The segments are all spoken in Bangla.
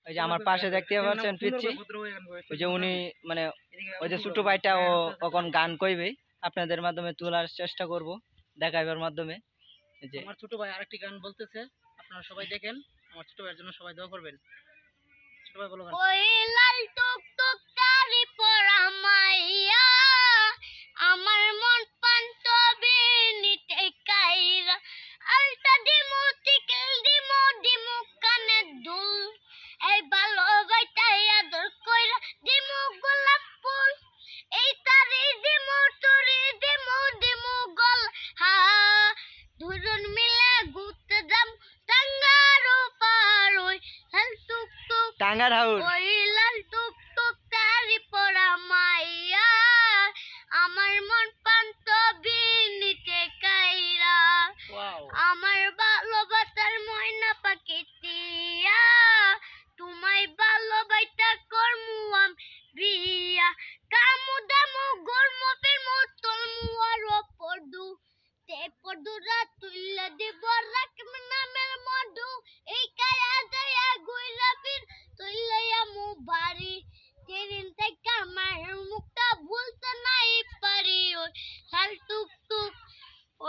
ওই যে আমার পাশে দেখতে পাচ্ছেন পিচ্ছি, ওই যে উনি মানে ওই যে ছোট ভাইটা ও এখন গান কইবে, আপনাদের মাধ্যমে তোলার চেষ্টা করব দেখাইবার মাধ্যমে। যে আমার ছোট ভাই আরেকটি গান বলতেছে, আপনারা সবাই দেখেন, আমার ছোট ভাইয়ের জন্য সবাই দোয়া করবেন। ছোট ভাই বলো গান। ওই লাল টুকটুক তারি পরা মাইয়া আমার মন পান্তবে নিতে কাইরা আলতা দিমু টিকেল দিমু দিমু কানে দুল এই ভালো বাইটাই আদর কইরা দিমু গোলাপ ফুল এই তারি দিমু তোরে দিমু দিমু গল হা দুজন মিলে ঘুরতে যাম টাঙ্গার পার ওই লাল টুকটুক টাঙ্গার হাউস। ওই লাল টুকটুক তারি পরা মাইয়া আমার মন পান্তবি নিতে কাইরা আমার ভালোবাসার ময়না পাখি টিয়া তোমায় ভালোবাইতা করমু আম বিয়া কামু দামু গরমু ফেরমু তলমু আর পড়দু তে পড়দুরা তুইলা দিব রাখম নামের মধু এই কায়া দয়া গুইরা ফির তুইলাইয়া মু বাড়ি যেদিন থেকে আমার মুখটা ভুলতে নাই পারি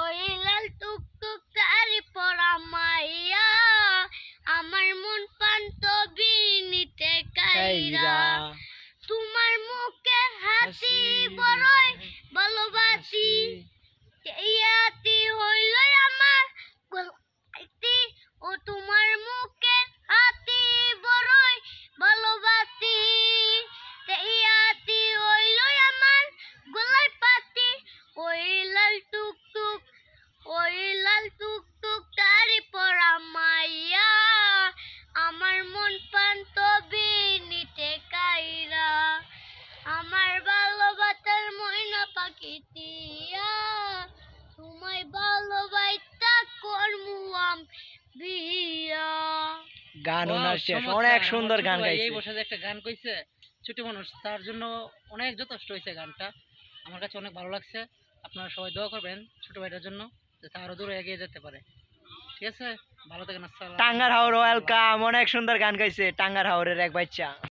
ওই লাল টুকটুক তারি পরা মাইয়া আমার মন পান্তবি নিতে কাইরা তোমার মুখে হাসি বড়ই ভালোবাসি ইয়াতি হইল আমার গলাইতি ও তোমার মুখে হাসি বড়ই ভালোবাসি ইয়াতি হইল আমার গলায় পাতি ওই লাল টুকটুক তারি পরা মাইয়া আমার মন পান্তবি নিতে কাইরা আমার ভালোবাসার ময়না পাখি টিয়া তোমায় ভালোবাসা করমু আম বিয়া। গান ওনার শেষ, অনেক সুন্দর গান গাইছে। এই বসে যে একটা গান কইছে ছোট মানুষ, তার জন্য অনেক যথেষ্ট হয়েছে গানটা, আমার কাছে অনেক ভালো লাগছে। আপনারা সবাই দোয়া করবেন ছোট ভাইটার জন্য, যাতে আরো দূরে এগিয়ে যেতে পারে। ঠিক আছে, ভালো থাকেন। আসসালাম। টাঙ্গার হাওর ওয়েলকাম, অনেক সুন্দর গান গাইছে টাঙ্গার হাওরের এক বাচ্চা।